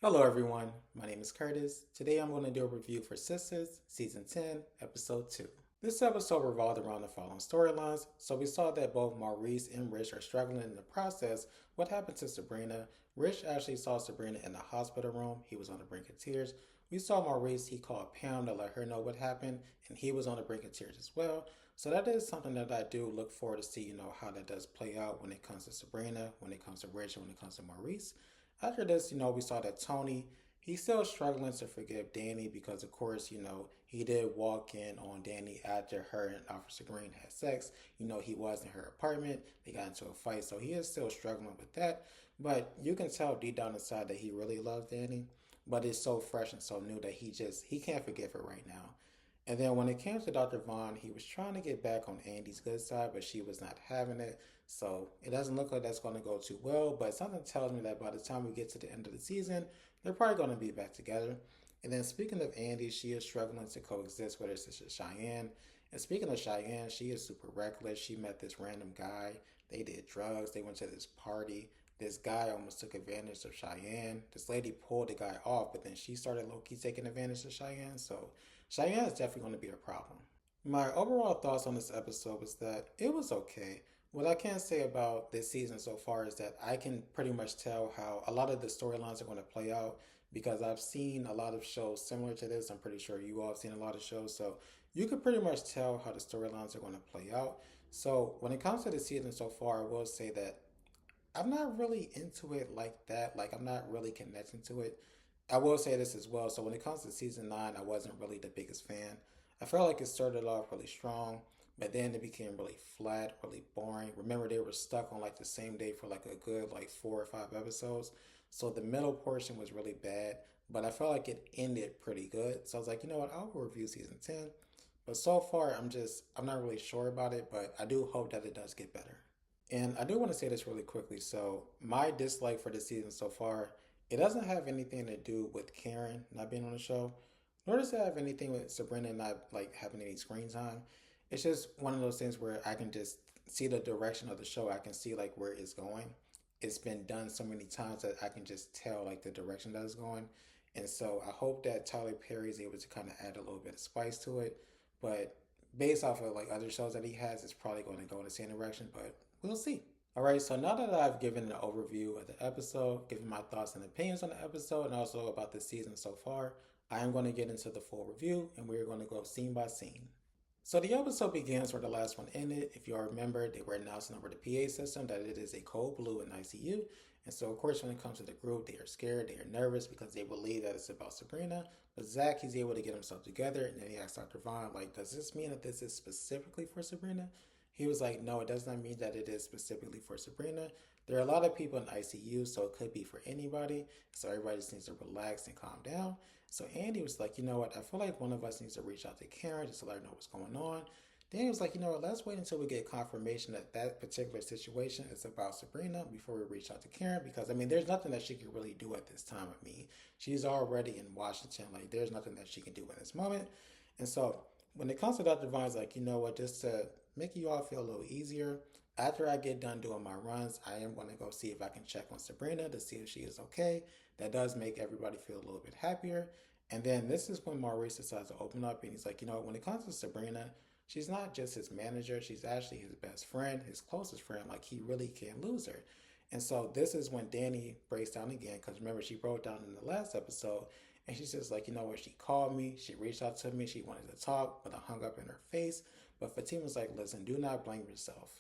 Hello, everyone. My name is Curtis. Today I'm going to do a review for Sistas, Season 10, Episode 2. This episode revolved around the following storylines. So we saw that both Maurice and Rich are struggling in the process. What happened to Sabrina? Rich actually saw Sabrina in the hospital room. He was on the brink of tears. We saw Maurice, he called Pam to let her know what happened, and he was on the brink of tears as well. So that is something that I do look forward to see, how that does play out when it comes to Sabrina, when it comes to Rich, and when it comes to Maurice. After this, we saw that Tony, he's still struggling to forgive Danny because, of course, he did walk in on Danny after her and Officer Green had sex. He was in her apartment. They got into a fight, so he is still struggling with that. But you can tell deep down inside that he really loves Danny, but it's so fresh and so new that he can't forgive her right now. And then when it came to Dr. Vaughn, he was trying to get back on Andy's good side, but she was not having it. So it doesn't look like that's going to go too well. But something tells me that by the time we get to the end of the season, they're probably going to be back together. And then speaking of Andy, she is struggling to coexist with her sister Cheyenne. And speaking of Cheyenne, she is super reckless. She met this random guy. They did drugs. They went to this party. This guy almost took advantage of Cheyenne. This lady pulled the guy off, but then she started low key taking advantage of Cheyenne. So Cheyenne is definitely going to be a problem. My overall thoughts on this episode was that it was okay. What I can say about this season so far is that I can pretty much tell how a lot of the storylines are going to play out because I've seen a lot of shows similar to this. I'm pretty sure you all have seen a lot of shows. So you could pretty much tell how the storylines are going to play out. So when it comes to the season so far, I will say that I'm not really into it like that. Like, I'm not really connecting to it. I will say this as well. So when it comes to season 9, I wasn't really the biggest fan. I felt like it started off really strong, but then it became really flat, really boring. Remember, they were stuck on like the same day for like a good like 4 or 5 episodes. So the middle portion was really bad, but I felt like it ended pretty good. So I was like, you know what, I'll review season 10. But so far, I'm not really sure about it, but I do hope that it does get better. And I do want to say this really quickly. So, my dislike for this season so far, it doesn't have anything to do with Karen not being on the show, nor does it have anything with Sabrina not like having any screen time. It's just one of those things where I can just see the direction of the show. I can see like where it's going. It's been done so many times that I can just tell like the direction that it's going. And so I hope that Tyler Perry is able to kind of add a little bit of spice to it. But based off of like other shows that he has, it's probably going to go in the same direction. But we'll see. All right, so now that I've given an overview of the episode, given my thoughts and opinions on the episode, and also about the season so far, I am going to get into the full review and we're going to go scene by scene. So the episode begins where the last one ended. If you all remember, they were announcing over the PA system that it is a cold blue in ICU. And so, of course, when it comes to the group, they are scared, they are nervous because they believe that it's about Sabrina. But Zach, he's able to get himself together, and then he asks Dr. Vaughn, like, does this mean that this is specifically for Sabrina? He was like, no, it does not mean that it is specifically for Sabrina. There are a lot of people in ICU, so it could be for anybody. So everybody just needs to relax and calm down. So Andy was like, you know what? I feel like one of us needs to reach out to Karen just to let her know what's going on. Then he was like, you know what? Let's wait until we get confirmation that that particular situation is about Sabrina before we reach out to Karen. Because, I mean, there's nothing that she can really do at this time. I mean, she's already in Washington. Like, there's nothing that she can do at this moment. And so when it comes to Dr. Vine's like, you know what? Just to make you all feel a little easier, after I get done doing my runs, I am going to go see if I can check on Sabrina to see if she is okay. That does make everybody feel a little bit happier. And then this is when Maurice decides to open up and he's like, you know, when it comes to Sabrina, she's not just his manager, she's actually his best friend, his closest friend. Like, he really can't lose her. And so this is when Danny breaks down again because remember, she broke down in the last episode and she's just like, you know what, she called me, she reached out to me, she wanted to talk, but I hung up in her face. But Fatima's like, listen, do not blame yourself.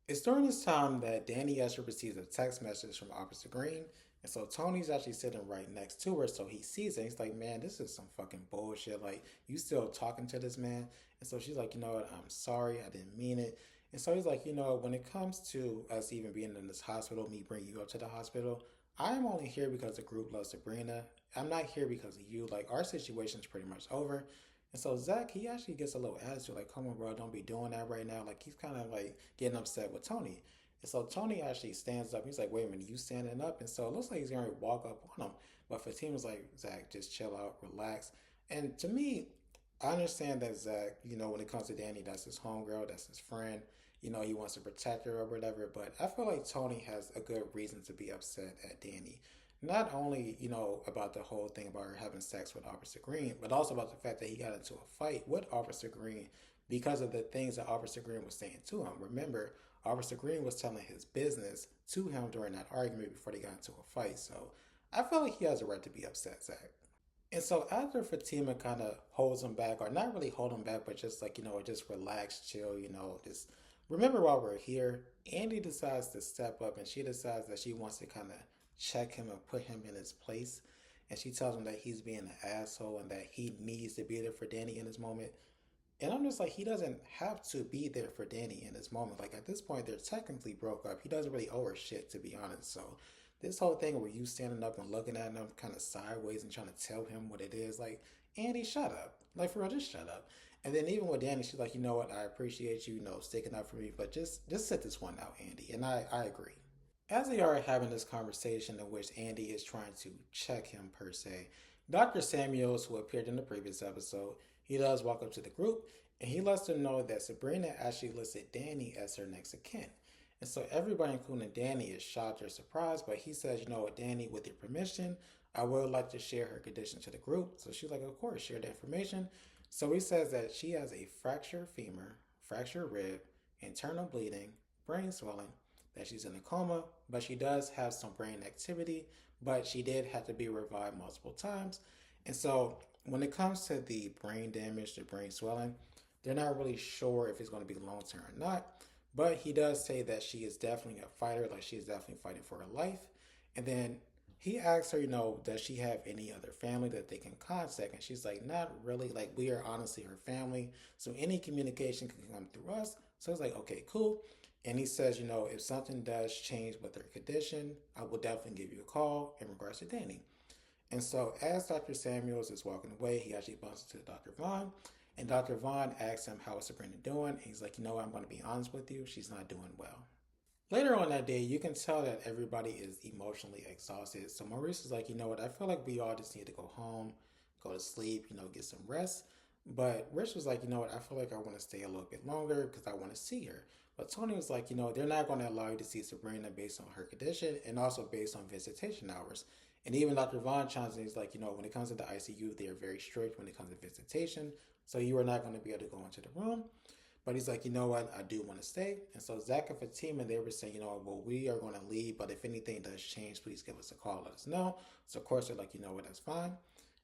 It's during this time that Danny actually receives a text message from Officer Green. And so Tony's actually sitting right next to her. So he sees it. He's like, man, this is some fucking bullshit. Like, you still talking to this man? And so she's like, you know what? I'm sorry. I didn't mean it. And so he's like, you know, when it comes to us even being in this hospital, me bringing you up to the hospital, I'm only here because the group loves Sabrina. I'm not here because of you. Like, our situation's pretty much over. And so Zach, he actually gets a little attitude, like, come on, bro, don't be doing that right now. Like, he's kind of like getting upset with Tony. And so Tony actually stands up. He's like, wait a minute, you standing up? And so it looks like he's going to walk up on him. But Fatima's like, Zach, just chill out, relax. And to me, I understand that Zach, you know, when it comes to Danny, that's his homegirl, that's his friend. You know, he wants to protect her or whatever. But I feel like Tony has a good reason to be upset at Danny. not only, about the whole thing about her having sex with Officer Green, but also about the fact that he got into a fight with Officer Green because of the things that Officer Green was saying to him. Remember, Officer Green was telling his business to him during that argument before they got into a fight. So I feel like he has a right to be upset, Zach. And so after Fatima kind of holds him back, or not really hold him back, but just like, just relax, chill, just remember while we're here, Andy decides to step up and she decides that she wants to kind of check him and put him in his place. And she tells him that he's being an asshole and that he needs to be there for Danny in this moment. And I'm just like, he doesn't have to be there for Danny in this moment. Like at this point, they're technically broke up. He doesn't really owe her shit, to be honest. So this whole thing where you standing up and looking at him kind of sideways and trying to tell him what it is, like, Andy, shut up. Like for real, just shut up. And then even with Danny, she's like, you know what, I appreciate you, sticking up for me, but just sit this one out, Andy. And I agree. As they are having this conversation in which Andy is trying to check him per se, Dr. Samuels, who appeared in the previous episode, he does walk up to the group and he lets them know that Sabrina actually listed Danny as her next of kin. And so everybody, including Danny, is shocked or surprised, but he says, you know what, Danny, with your permission, I would like to share her condition to the group. So she's like, of course, share the information. So he says that she has a fractured femur, fractured rib, internal bleeding, brain swelling, that she's in a coma, but she does have some brain activity, but she did have to be revived multiple times. And so when it comes to the brain damage, the brain swelling, they're not really sure if it's going to be long term or not. But he does say that she is definitely a fighter, like she is definitely fighting for her life. And then he asks her, does she have any other family that they can contact? And she's like, not really. Like, we are honestly her family. So any communication can come through us. So it's like, okay, cool. And he says, if something does change with her condition, I will definitely give you a call in regards to Danny. And so as Dr. Samuels is walking away, he actually bumps into Dr. Vaughn. And Dr. Vaughn asks him, how is Sabrina doing? And he's like, I'm going to be honest with you. She's not doing well. Later on that day, you can tell that everybody is emotionally exhausted. So Maurice is like, you know what? I feel like we all just need to go home, go to sleep, get some rest. But Rich was like, you know what? I feel like I want to stay a little bit longer because I want to see her. But Tony was like, they're not going to allow you to see Sabrina based on her condition and also based on visitation hours. And even Dr. Vaughn chimes in, he's like, when it comes to the ICU, they are very strict when it comes to visitation. So you are not going to be able to go into the room. But he's like, you know what? I do want to stay. And so Zach and Fatima, they were saying, well, we are going to leave. But if anything does change, please give us a call. Let us know. So, of course, they're like, you know what? That's fine.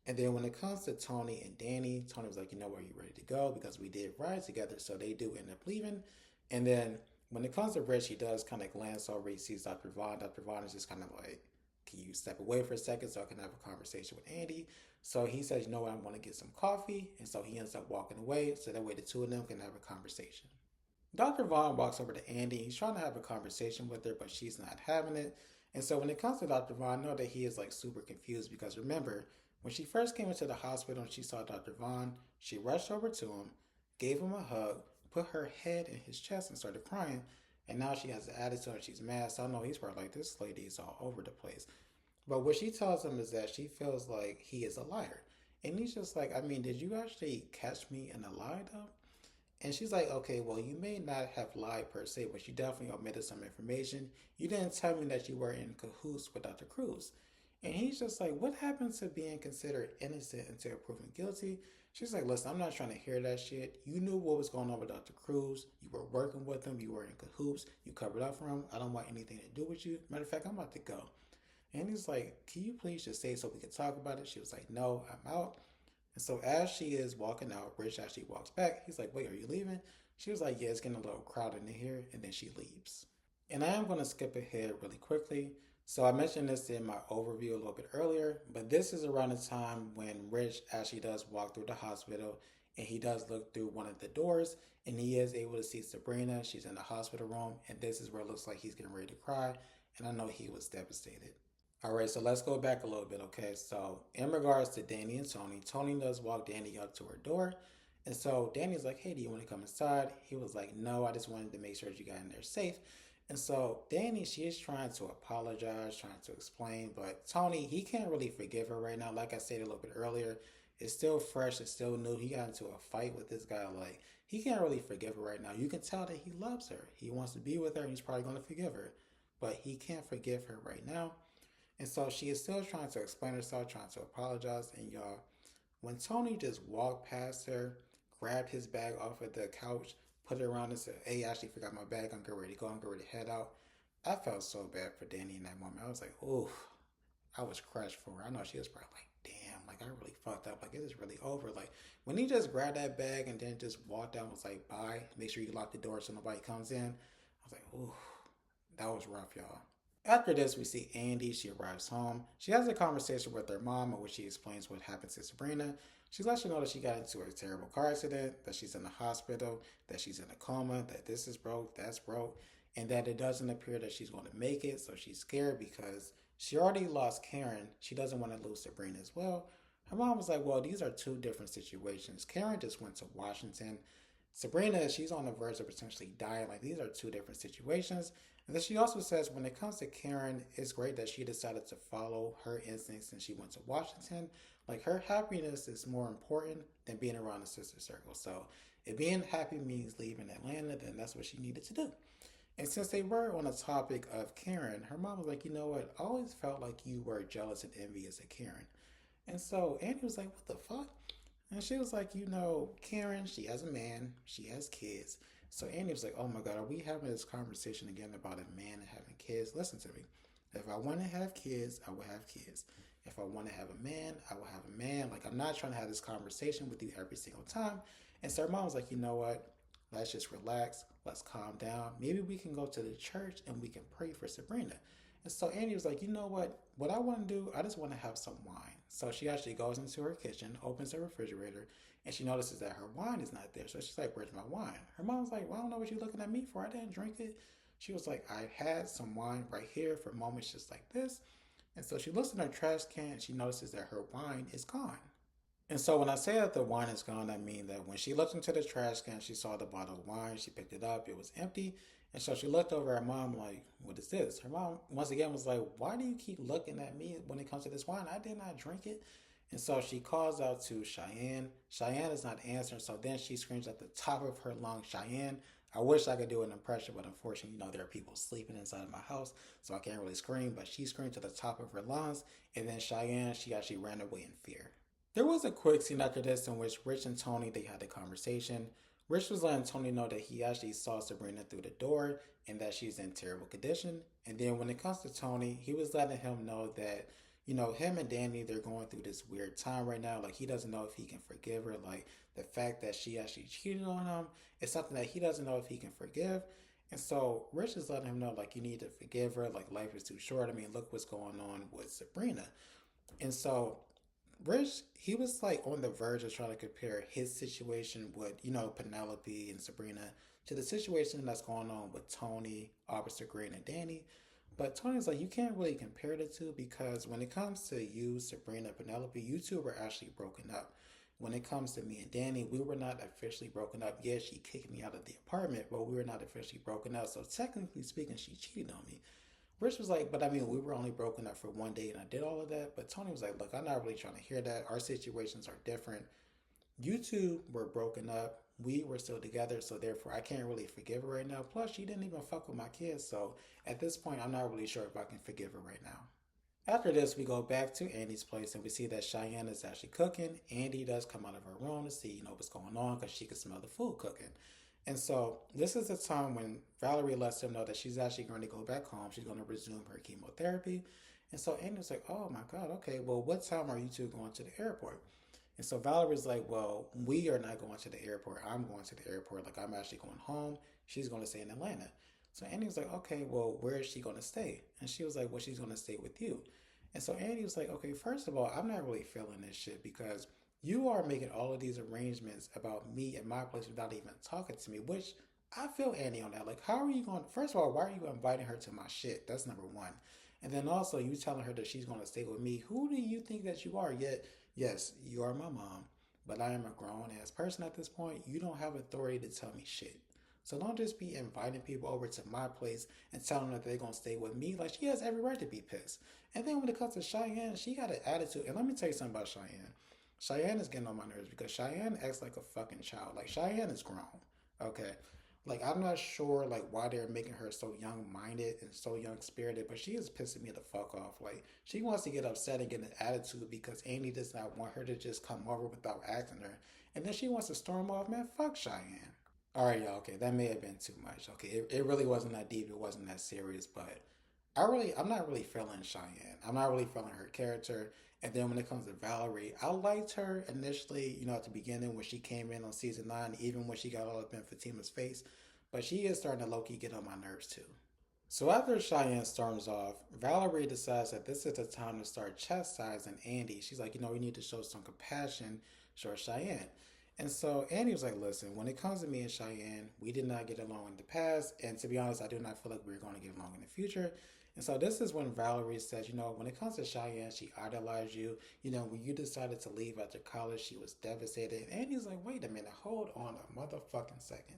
And then when it comes to Tony and Danny, Tony was like, are you ready to go? Because we did ride together. So they do end up leaving. And then when it comes to Rich, he does kind of glance over. He sees Dr. Vaughn. Dr. Vaughn is just kind of like, can you step away for a second so I can have a conversation with Andy? So he says, you know what, I'm going to get some coffee. And so he ends up walking away so that way the two of them can have a conversation. Dr. Vaughn walks over to Andy. He's trying to have a conversation with her, but she's not having it. And so when it comes to Dr. Vaughn, I know that he is like super confused because remember, when she first came into the hospital and she saw Dr. Vaughn, she rushed over to him, gave him a hug, put her head in his chest and started crying. And now she has an attitude and she's mad. So I know he's probably like, this lady is all over the place. But what she tells him is that she feels like he is a liar. And he's just like, did you actually catch me in a lie though? And she's like, okay, well, you may not have lied per se, but you definitely omitted some information. You didn't tell me that you were in cahoots with Dr. Cruz. And he's just like, what happens to being considered innocent until proven guilty? She's like, listen, I'm not trying to hear that shit. You knew what was going on with Dr. Cruz. You were working with him. You were in cahoots. You covered up for him. I don't want anything to do with you. Matter of fact, I'm about to go. And he's like, can you please just say so we can talk about it? She was like, no, I'm out. And so as she is walking out, Rich actually walks back. He's like, wait, are you leaving? She was like, yeah, it's getting a little crowded in here. And then she leaves. And I am going to skip ahead really quickly. So I mentioned this in my overview a little bit earlier, but this is around the time when Rich actually does walk through the hospital and he does look through one of the doors and he is able to see Sabrina. She's in the hospital room and this is where it looks like he's getting ready to cry. And I know he was devastated. All right, so let's go back a little bit, okay? So in regards to Danny and Tony, Tony does walk Danny up to her door. And so Danny's like, hey, do you want to come inside? He was like, no, I just wanted to make sure that you got in there safe. And so Danny, she is trying to apologize, trying to explain, but Tony, he can't really forgive her right now. Like I said a little bit earlier, it's still fresh, it's still new. He got into a fight with this guy. Like, he can't really forgive her right now. You can tell that he loves her. He wants to be with her, and he's probably going to forgive her. But he can't forgive her right now. And so she is still trying to explain herself, trying to apologize. And y'all, when Tony just walked past her, grabbed his bag off of the couch, put it around and said, "Hey, I actually forgot my bag. I'm getting ready to go. I'm getting ready to head out." I felt so bad for Danny in that moment. I was like, "Ooh," I was crushed for her. I know she was probably like, "Damn, like I really fucked up. Like, is this really over?" Like, when he just grabbed that bag and then just walked out and was like, "Bye. Make sure you lock the door so nobody comes in." I was like, "Ooh, that was rough, y'all." After this, we see Andy. She arrives home. She has a conversation with her mom in which she explains what happened to Sabrina. She lets her know that she got into a terrible car accident, that she's in the hospital, that she's in a coma, that this is broke, that's broke, and that it doesn't appear that she's going to make it. So she's scared because she already lost Karen. She doesn't want to lose Sabrina as well. Her mom was like, "Well, these are two different situations. Karen just went to Washington. Sabrina, she's on the verge of potentially dying. Like, these are two different situations." And then she also says, when it comes to Karen, it's great that she decided to follow her instincts and she went to Washington. Like, her happiness is more important than being around the sister circle. So, if being happy means leaving Atlanta, then that's what she needed to do. And since they were on the topic of Karen, her mom was like, "You know what? I always felt like you were jealous and envious of Karen." And so Andy was like, "What the fuck?" And she was like, Karen, she has a man, she has kids. So Andy was like, "Oh my God, are we having this conversation again about a man and having kids? Listen to me. If I want to have kids, I will have kids. If I want to have a man, I will have a man. Like, I'm not trying to have this conversation with you every single time." And so her mom was like, "You know what? Let's just relax. Let's calm down. Maybe we can go to the church and we can pray for Sabrina." And so Andy was like, "You know what? What I want to do, I just want to have some wine." So she actually goes into her kitchen, opens her refrigerator, and she notices that her wine is not there. So she's like, "Where's my wine?" Her mom's like, "Well, I don't know what you're looking at me for. I didn't drink it." She was like, "I had some wine right here for moments just like this." And so she looks in her trash can and she notices that her wine is gone. And so when I say that the wine is gone, I mean that when she looked into the trash can, she saw the bottle of wine. She picked it up. It was empty. And so she looked over at her mom like, "What is this?" Her mom, once again, was like, "Why do you keep looking at me when it comes to this wine? I did not drink it." And so she calls out to Cheyenne. Cheyenne is not answering. So then she screams at the top of her lungs, "Cheyenne." I wish I could do an impression, but unfortunately, there are people sleeping inside of my house, so I can't really scream. But she screamed to the top of her lungs. And then Cheyenne, she actually ran away in fear. There was a quick scene after this in which Rich and Tony they had a conversation. Rich was letting Tony know that he actually saw Sabrina through the door and that she's in terrible condition. And then when it comes to Tony, he was letting him know that him and Danny they're going through this weird time right now. Like he doesn't know if he can forgive her. Like the fact that she actually cheated on him is something that he doesn't know if he can forgive. And so Rich is letting him know like you need to forgive her. Like life is too short. I mean, look what's going on with Sabrina. And so Rich, he was like on the verge of trying to compare his situation with, Penelope and Sabrina to the situation that's going on with Tony, Officer Green, and Danny. But Tony's like, you can't really compare the two because when it comes to you, Sabrina, Penelope, you two were actually broken up. When it comes to me and Danny, we were not officially broken up. Yes, she kicked me out of the apartment, but we were not officially broken up. So technically speaking, she cheated on me. Rich was like, "But I mean, we were only broken up for one day and I did all of that." But Tony was like, "Look, I'm not really trying to hear that. Our situations are different. You two were broken up. We were still together. So therefore, I can't really forgive her right now. Plus, she didn't even fuck with my kids. So at this point, I'm not really sure if I can forgive her right now." After this, we go back to Andy's place and we see that Cheyenne is actually cooking. Andy does come out of her room to see, what's going on because she can smell the food cooking. And so this is the time when Valerie lets him know that she's actually going to go back home. She's going to resume her chemotherapy. And so Andy was like, "Oh my God, okay, well, what time are you two going to the airport?" And so Valerie's like, "Well, we are not going to the airport. I'm going to the airport. Like, I'm actually going home. She's going to stay in Atlanta." So Andy was like, "Okay, well, where is she going to stay?" And she was like, "Well, she's going to stay with you." And so Andy was like, "Okay, first of all, I'm not really feeling this shit because you are making all of these arrangements about me at my place without even talking to me," which I feel Andy on that. Like, how are you going? First of all, why are you inviting her to my shit? That's number one. And then also, you telling her that she's going to stay with me. Who do you think that you are? Yet, yes, you are my mom, but I am a grown ass person at this point. You don't have authority to tell me shit. So don't just be inviting people over to my place and telling them that they're gonna stay with me. Like she has every right to be pissed. And then when it comes to Cheyenne, she got an attitude. And let me tell you something about Cheyenne. Cheyenne is getting on my nerves because Cheyenne acts like a fucking child. Like Cheyenne is grown. Okay. Like, I'm not sure like why they're making her so young-minded and so young-spirited, but she is pissing me the fuck off. Like, she wants to get upset and get an attitude because Andy does not want her to just come over without asking her, and then she wants to storm off. Man, fuck Cheyenne. All right, y'all. Okay, that may have been too much. Okay, it really wasn't that deep. It wasn't that serious, but I'm not really feeling Cheyenne. I'm not really feeling her character. And then when it comes to Valerie, I liked her initially, at the beginning when she came in on season 9, even when she got all up in Fatima's face. But she is starting to low key get on my nerves too. So after Cheyenne storms off, Valerie decides that this is the time to start chastising Andy. She's like, we need to show some compassion towards Cheyenne. And so Andy was like, listen, when it comes to me and Cheyenne, we did not get along in the past. And to be honest, I do not feel like we're going to get along in the future. And so this is when Valerie says, when it comes to Cheyenne, she idolized you. When you decided to leave after college, she was devastated. And Andy's like, wait a minute, hold on a motherfucking second.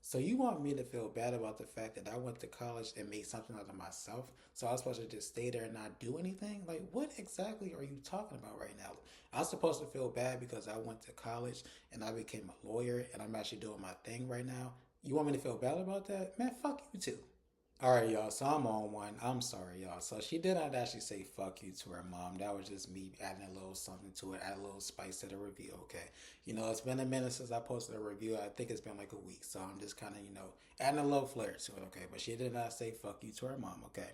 So you want me to feel bad about the fact that I went to college and made something out of myself? So I was supposed to just stay there and not do anything? Like, what exactly are you talking about right now? I'm supposed to feel bad because I went to college and I became a lawyer and I'm actually doing my thing right now. You want me to feel bad about that? Man, fuck you too. All right, y'all. So I'm on one. I'm sorry, y'all. So she did not actually say "fuck you" to her mom. That was just me adding a little something to it, add a little spice to the review. Okay, it's been a minute since I posted a review. I think it's been like a week, so I'm just kind of adding a little flair to it. Okay, but she did not say "fuck you" to her mom. Okay,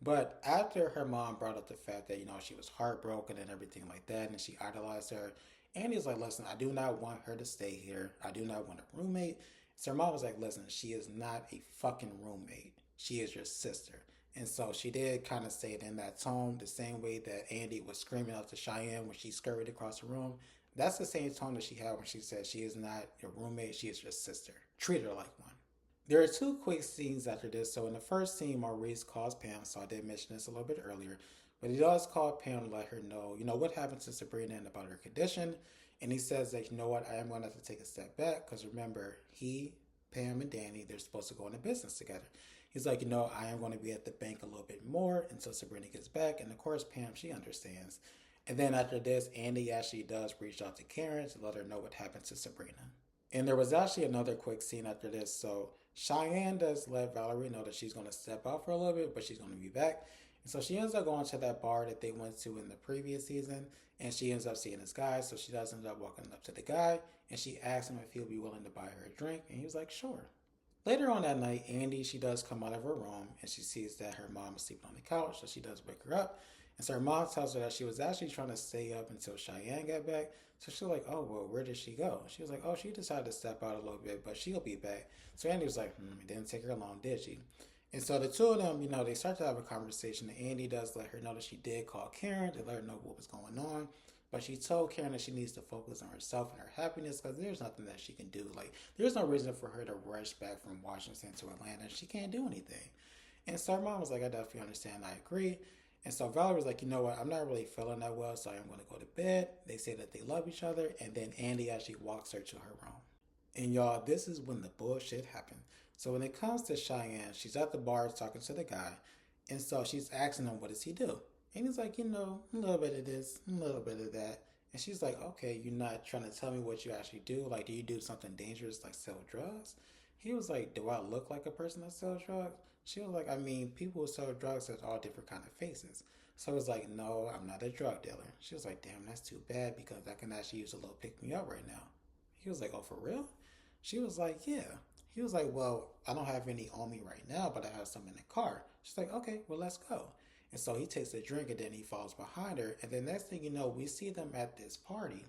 but after her mom brought up the fact that she was heartbroken and everything like that, and she idolized her, Andy's like, "Listen, I do not want her to stay here. I do not want a roommate." So her mom was like, "Listen, she is not a fucking roommate. She is your sister." And so she did kind of say it in that tone, the same way that Andy was screaming out to Cheyenne when she scurried across the room. That's the same tone that she had when she said she is not your roommate, she is your sister. Treat her like one. There are two quick scenes after this. So in the first scene, Maurice calls Pam. So I did mention this a little bit earlier, but he does call Pam to let her know, what happened to Sabrina and about her condition. And he says that, you know what, I am going to have to take a step back because remember, Pam, and Danny, they're supposed to go into business together. He's like, I am going to be at the bank a little bit more until Sabrina gets back. And of course, Pam, she understands. And then after this, Andy actually does reach out to Karen to let her know what happened to Sabrina. And there was actually another quick scene after this. So Cheyenne does let Valerie know that she's going to step out for a little bit, but she's going to be back. And so she ends up going to that bar that they went to in the previous season. And she ends up seeing this guy. So she does end up walking up to the guy. And she asks him if he'll be willing to buy her a drink. And he was like, sure. Later on that night, Andy, she does come out of her room and she sees that her mom is sleeping on the couch. So she does wake her up. And so her mom tells her that she was actually trying to stay up until Cheyenne got back. So she's like, oh, well, where did she go? She was like, oh, she decided to step out a little bit, but she'll be back. So Andy was like, it didn't take her long, did she? And so the two of them, they start to have a conversation. And Andy does let her know that she did call Karen to let her know what was going on. But she told Karen that she needs to focus on herself and her happiness because there's nothing that she can do. Like, there's no reason for her to rush back from Washington to Atlanta. She can't do anything. And so her mom was like, I definitely understand. I agree. And so Valerie was like, you know what? I'm not really feeling that well, so I'm going to go to bed. They say that they love each other. And then Andy actually walks her to her room. And y'all, this is when the bullshit happened. So when it comes to Cheyenne, she's at the bar talking to the guy. And so she's asking him, what does he do? And he's like, a little bit of this, a little bit of that. And she's like, okay, you're not trying to tell me what you actually do? Like, do you do something dangerous like sell drugs? He was like, do I look like a person that sells drugs? She was like, I mean, people who sell drugs have all different kind of faces. So I was like, no, I'm not a drug dealer. She was like, damn, that's too bad because I can actually use a little pick me up right now. He was like, oh, for real? She was like, yeah. He was like, well, I don't have any on me right now, but I have some in the car. She's like, okay, well, let's go. And so he takes a drink and then he falls behind her. And then next thing you know, we see them at this party.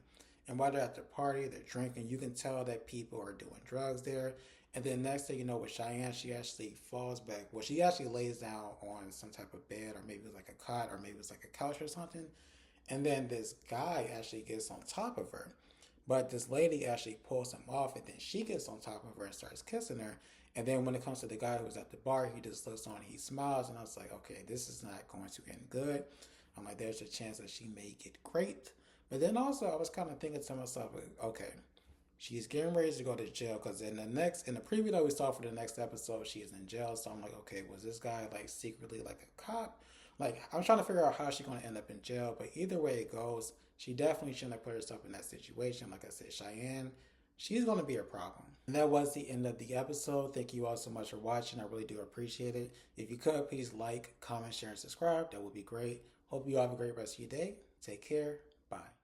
And while they're at the party, they're drinking. You can tell that people are doing drugs there. And then next thing you know, with Cheyenne, she actually falls back. Well, she actually lays down on some type of bed, or maybe it was like a cot, or maybe it was like a couch or something. And then this guy actually gets on top of her. But this lady actually pulls him off, and then she gets on top of her and starts kissing her. And then when it comes to the guy who's at the bar, he just looks on, he smiles, and I was like, okay, this is not going to end good. I'm like, there's a chance that she may get raped. But then also, I was kind of thinking to myself, okay, she's getting ready to go to jail because in the preview that we saw for the next episode, she is in jail. So I'm like, okay, was this guy like secretly like a cop? Like, I'm trying to figure out how she's going to end up in jail. But either way it goes, she definitely shouldn't have put herself in that situation. Like I said, Cheyenne, she's going to be a problem. And that was the end of the episode. Thank you all so much for watching. I really do appreciate it. If you could, please like, comment, share, and subscribe. That would be great. Hope you all have a great rest of your day. Take care. Bye.